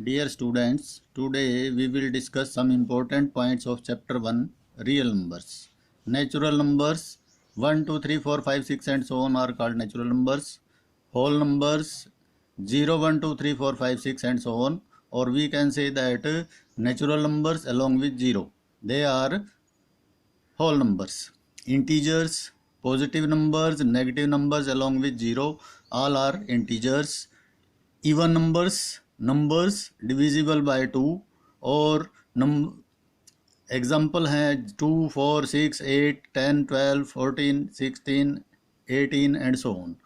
Dear students, today we will discuss some important points of chapter 1, real numbers. Natural numbers 1, 2, 3, 4, 5, 6 and so on are called natural numbers. Whole numbers 0, 1, 2, 3, 4, 5, 6 and so on, or we can say that natural numbers along with 0, they are whole numbers. Integers, positive numbers, negative numbers along with 0, all are integers. Even numbers, numbers divisible by 2 और example हैं 2, 4, 6, 8, 10, 12, 14, 16, 18 and so on.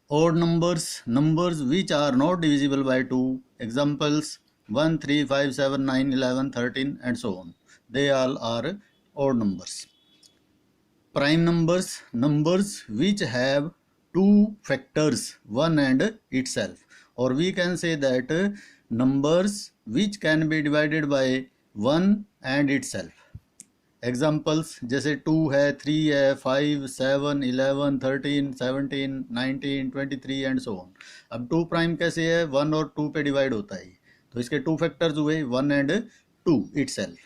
Odd numbers, numbers which are not divisible by 2, examples 1, 3, 5, 7, 9, 11, 13 and so on. They all are odd numbers. Prime numbers, numbers which have two factors, one and itself, or we can say that numbers which can be divided by one and itself. Examples जैसे 2 है, 3 है, 5, 7, 11, 13, 17, 19, 23 and so on. अब 2 prime कैसे है, 1 और 2 पे divide होता है, तो इसके 2 फैक्टर्स हुए 1 एंड 2 इटसेल्फ.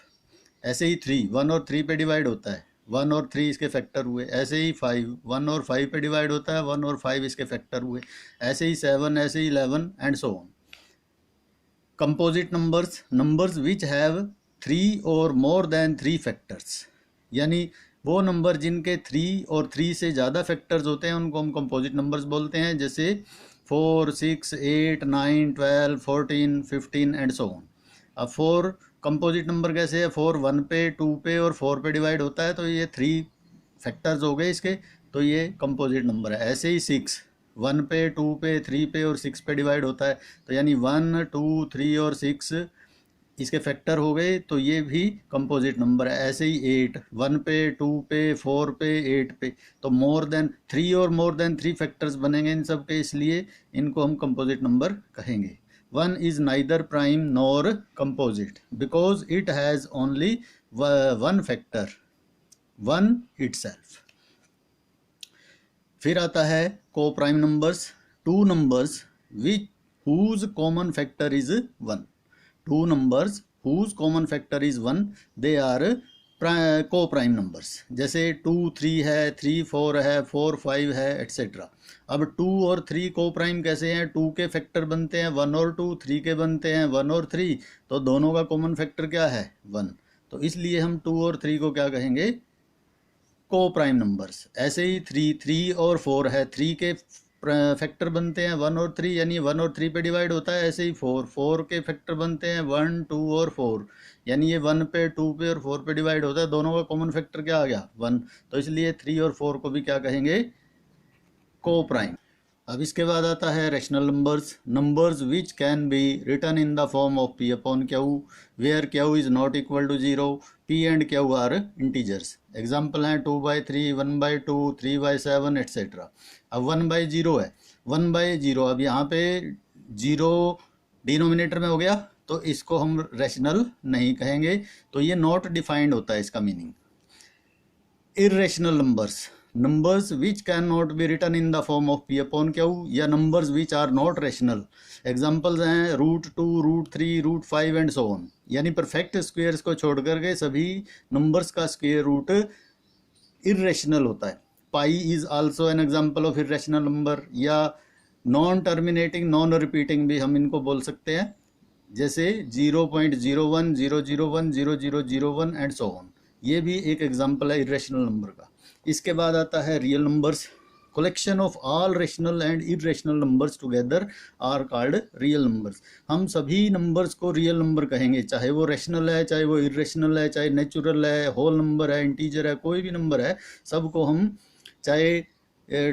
ऐसे ही 3 1 और 3 पे डिवाइड होता है, 1 और 3 इसके फैक्टर हुए. ऐसे ही 5 1 और 5 पे डिवाइड होता है, 1 और 5 इसके फैक्टर हुए. ऐसे ही 7, ऐसे ही 11 and so on. Composite numbers, numbers which have 3 और मोर देन 3 फैक्टर्स, यानी वो नंबर जिनके 3 और 3 से ज़्यादा फैक्टर्स होते हैं उनको हम कंपोजिट नंबर्स बोलते हैं. जैसे 4, 6, 8, 9, 12, 14, 15 एंड सो ऑन. अब 4 कंपोजिट नंबर कैसे है, 4 1 पे, 2 पे और 4 पे डिवाइड होता है, तो ये 3 फैक्टर्स हो गए इसके, तो ये कंपोजिट नंबर है. ऐसे ही 6 1 पे, 2 पे, 3 पे और 6 पे डिवाइड होता है, तो यानी 1, 2, 3 और 6 इसके फैक्टर हो गए, तो ये भी कंपोजिट नंबर है. ऐसे ही 8 1 पे, 2 पे, 4 पे, 8 पे, तो मोर देन 3 और मोर देन 3 फैक्टर्स बनेंगे इन सब के, इसलिए इनको हम कंपोजिट नंबर कहेंगे. 1 is neither prime nor composite because it has only one factor, 1 itself. फिर आता है को prime numbers, 2 numbers which whose common factor is 1. 2 numbers whose common factor is 1, they are को प्राइम नंबर्स. जैसे 2 3 है, 3 4 है, 4 5 है एट्सेट्रा. अब 2 और 3 को प्राइम कैसे हैं, 2 के फैक्टर बनते हैं 1 और 2, 3 के बनते हैं 1 और 3, तो दोनों का कॉमन फैक्टर क्या है 1, तो इसलिए हम 2 और 3 को क्या कहेंगे, को प्राइम नंबर्स. ऐसे ही 3 और 4 है, 3 के फैक्टर बनते हैं 1 और 3, यानी 1 और 3 पे डिवाइड होता है. ऐसे ही 4 के फैक्टर बनते हैं 1, 2 और 4, यानी ये 1 पे, 2 पे और 4 पे डिवाइड होता है. दोनों का कॉमन फैक्टर क्या आ गया 1, तो इसलिए 3 और 4 को भी क्या कहेंगे, को प्राइम. अब इसके बाद आता है rational numbers, numbers which can be written in the form of p upon q where q is not equal to 0. p and q are integers. Example हैं 2/3, 1/2, 3/7 एट्सेट्रा. अब 1/0 है, 1/0. अब यहाँ पे 0 डिनोमिनेटर में हो गया, तो इसको हम रेशनल नहीं कहेंगे, तो ये नॉट डिफाइंड होता है इसका meaning. Irrational numbers, numbers which cannot be written in the form of p upon q, या numbers which are not rational. Examples हैं √2, √3, √5 एंड सो ऑन. यानी परफेक्ट स्क्वेयर्स को छोड़ करके सभी नंबर्स का स्क्वेयर रूट इरेशनल होता है. Pi is also an example of irrational number, या नॉन टर्मिनेटिंग, नॉन रिपीटिंग भी हम इनको बोल सकते हैं. जैसे 0.01, 001, 0001 एंड सो ऑन, ये भी एक एग्जाम्पल है इरेशनल नंबर का. इसके बाद आता है real numbers. Collection of all rational and irrational numbers together are called real numbers. हम सभी नंबर्स को रियल नंबर कहेंगे, चाहे वो रेशनल है, चाहे वो इरेशनल है, चाहे नेचुरल है, होल नंबर है, इंटीजर है, कोई भी नंबर है, सबको हम, चाहे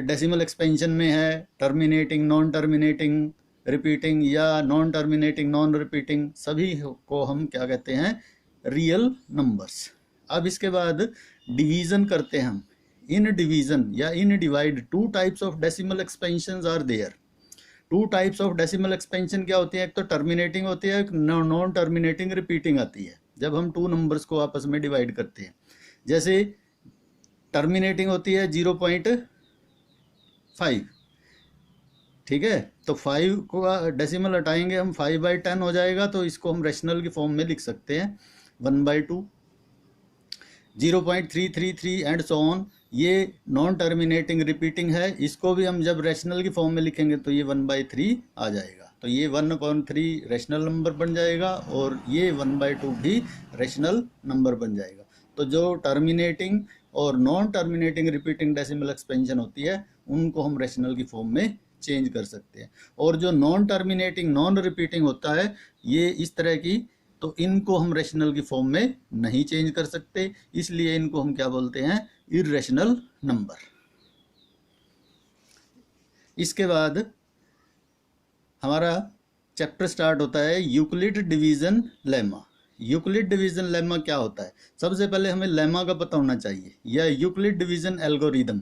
डेसिमल एक्सपेंशन में है, टर्मिनेटिंग, नॉन टर्मिनेटिंग, रिपीटिंग या नॉन टर्मिनेटिंग, नॉन रिपीटिंग, सभी को हम क्या कहते हैं, रियल नंबर्स. अब इसके बाद डिवीजन करते हैं हम. इन डिवीजन या इन divide 2 types of decimal expansions are there. 2 types of decimal expansion क्या होती है, एक तो टर्मिनेटिंग होती है, एक नॉन टर्मिनेटिंग रिपीटिंग आती है, जब हम 2 नंबर्स को आपस में डिवाइड करते हैं. जैसे टर्मिनेटिंग होती है 0.5, ठीक है, तो 5 को डेसिमल हटाएंगे हम, 5/10 हो जाएगा, तो इसको हम रेशनल की फॉर्म में लिख सकते हैं 1/2, 0.333 एंड सो ऑन। ये नॉन टर्मिनेटिंग रिपीटिंग है, इसको भी हम जब रेशनल की फॉर्म में लिखेंगे तो ये 1/3 आ जाएगा, तो ये 1/3 रेशनल नंबर बन जाएगा और ये 1/2 भी रेशनल नंबर बन जाएगा। तो जो टर्मिनेटिंग और non terminating repeating decimal expansion होती है उनको हम रेशनल की फॉर्म में चेंज कर सकते हैं। और जो नॉन टर्मिनेटिंग नॉन रिपीटिंग होता है ये इस तरह की, तो इनको हम रेशनल की फॉर्म में नहीं चेंज कर सकते, इसलिए इनको हम क्या बोलते हैं, इर्रेशनल नंबर। इसके बाद हमारा चैप्टर स्टार्ट होता है Euclid division lemma. Euclid division lemma क्या होता है? सबसे पहले हमें लेमा का पता होना चाहिए, या यूक्लिड डिवीजन एल्गोरिदम।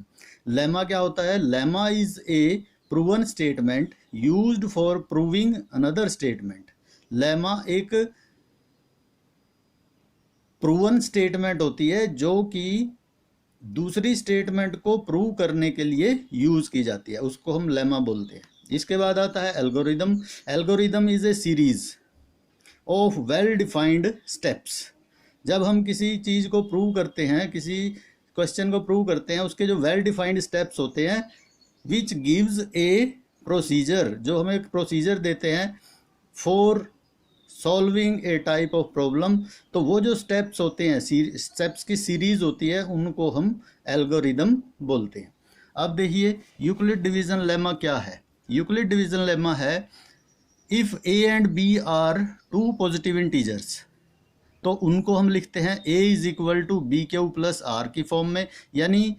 लेमा क्या होता है? Lemma is a proven statement used for proving another statement. Lemma एक प्रूवन स्टेटमेंट होती है जो कि दूसरी स्टेटमेंट को प्रूव करने के लिए यूज की जाती है, उसको हम लेमा बोलते हैं। इसके बाद आता है algorithm. Algorithm is a series of well defined steps. जब हम किसी चीज़ को प्रूव करते हैं, किसी क्वेश्चन को प्रूव करते हैं, उसके जो वेल डिफाइंड स्टेप्स होते हैं, विच गिव्स ए प्रोसीजर, जो हमें एक प्रोसीजर देते हैं for solving A type of problem. तो वो जो स्टेप्स होते हैं, स्टेप्स की सीरीज होती है, उनको हम एल्गोरिदम बोलते हैं। अब देखिए यूक्लिड डिवीजन लेमा क्या है। यूक्लिड डिवीजन लेमा है if A and B are two positive integers, तो उनको हम लिखते हैं a is equal to B Q plus R की फॉर्म में। यानी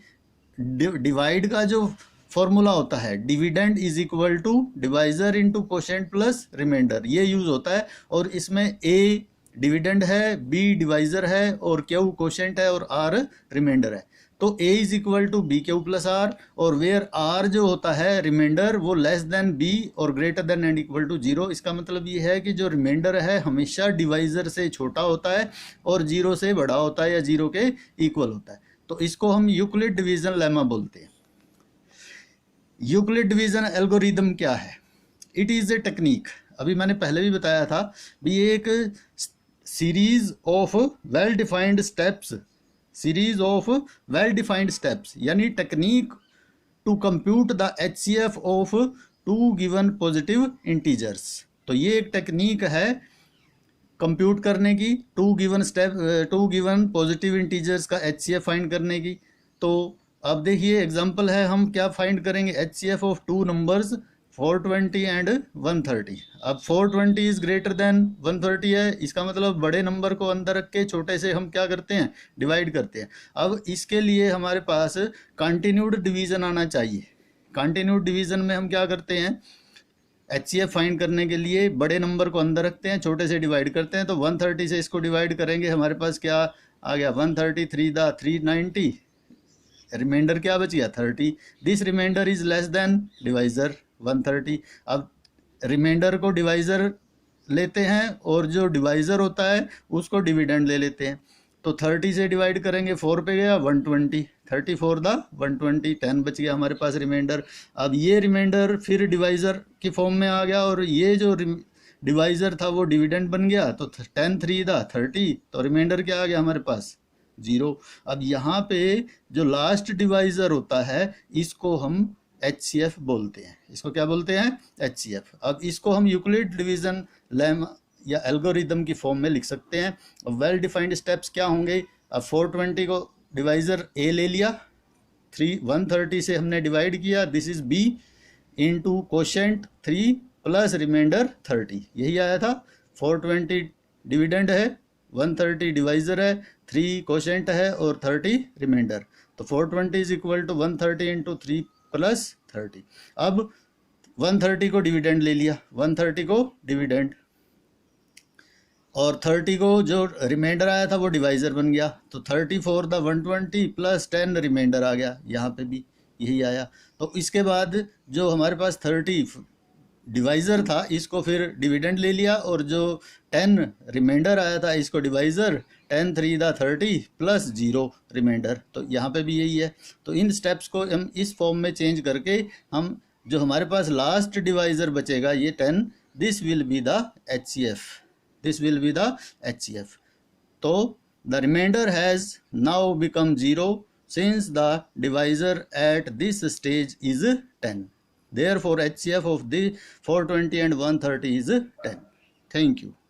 डिवाइड का जो फॉर्मूला होता है, dividend is equal to divisor into quotient plus remainder, ये यूज होता है। और इसमें a डिविडेंड है, b डिवाइजर है और q कोशेंट है और r रिमाइंडर है। तो a is equal to B Q plus R, और वेयर r जो होता है रिमाइंडर वो लेस देन b और greater than and equal to 0। इसका मतलब ये है कि जो रिमाइंडर है हमेशा डिवाइजर से छोटा होता है और 0 से बड़ा होता है या 0 के इक्वल होता है। तो इसको हम यूक्लिड डिवीजन लेमा बोलते हैं। यूक्लिड डिवीजन एल्गोरिदम क्या है? इट इज़ ए टेक्निक, अभी मैंने पहले भी बताया था भी, एक series of well defined steps, series of well defined steps, यानी technique to compute the HCF of two given positive integers. तो ये एक टेक्निक है कंप्यूट करने की, टू गिवन पॉजिटिव इंटीजर्स का HCF फाइंड करने की। तो अब देखिए एग्जांपल है, हम क्या फाइंड करेंगे, HCF of two numbers 420 and 130। अब 420 इज ग्रेटर देन 130 है, इसका मतलब बड़े नंबर को अंदर रख के छोटे से हम क्या करते हैं, डिवाइड करते हैं। अब इसके लिए हमारे पास कंटिन्यूड डिवीजन आना चाहिए। कंटिन्यूड डिवीजन में हम क्या करते हैं, HCF फाइंड करने के लिए बड़े नंबर को अंदर रखते हैं, छोटे से डिवाइड करते हैं। तो 130 से इसको डिवाइड करेंगे, हमारे पास क्या आ गया, 133 द 390, रिमाइंडर क्या बच गया 30। This remainder is less than divisor 130। अब रिमाइंडर को डिवाइजर लेते हैं और जो डिवाइजर होता है उसको डिविडेंड ले लेते हैं। तो 30 से डिवाइड करेंगे, 4 पे गया 120, 34 द 120, 10 बच गया हमारे पास रिमाइंडर। अब ये रिमाइंडर फिर डिवाइजर की फॉर्म में आ गया और ये जो डिवाइजर था वो डिविडेंड बन गया। तो 10 3 द 30, तो रिमाइंडर क्या आ गया हमारे पास 0। अब यहाँ पे जो लास्ट डिवाइजर होता है इसको हम HCF बोलते हैं। इसको क्या बोलते हैं, HCF। अब इसको हम यूक्लिड डिवीजन लेमा या एल्गोरिदम की फॉर्म में लिख सकते हैं। अब वेल डिफाइंड स्टेप्स क्या होंगे, अब 420 को डिवाइजर A ले लिया, 130 से हमने डिवाइड किया, this is B into quotient 3 plus remainder 30, यही आया था। 420 डिविडेंड है, 130 डिवाइजर है, 3 कोशेंट है और 30 रिमाइंडर। तो 420 is equal to 130 into 3 plus 30। अब 130 को डिविडेंड ले लिया, 130 को डिविडेंड और 30 को जो रिमाइंडर आया था वो डिवाइजर बन गया। तो 34 द 120 प्लस 10 रिमाइंडर आ गया, यहाँ पे भी यही आया। तो इसके बाद जो हमारे पास 30 डिवाइजर था इसको फिर डिविडेंड ले लिया और जो 10 रिमाइंडर आया था इसको डिवाइजर, 10 3 द 30 प्लस 0 रिमाइंडर। तो यहाँ पे भी यही है। तो इन स्टेप्स को हम इस फॉर्म में चेंज करके हम जो हमारे पास लास्ट डिवाइजर बचेगा ये 10, this will be the HCF, this will be the HCF. तो the remainder has now become 0 since the divisor at this stage is 10. Therefore HCF of the 420 and 130 is 10. Thank you.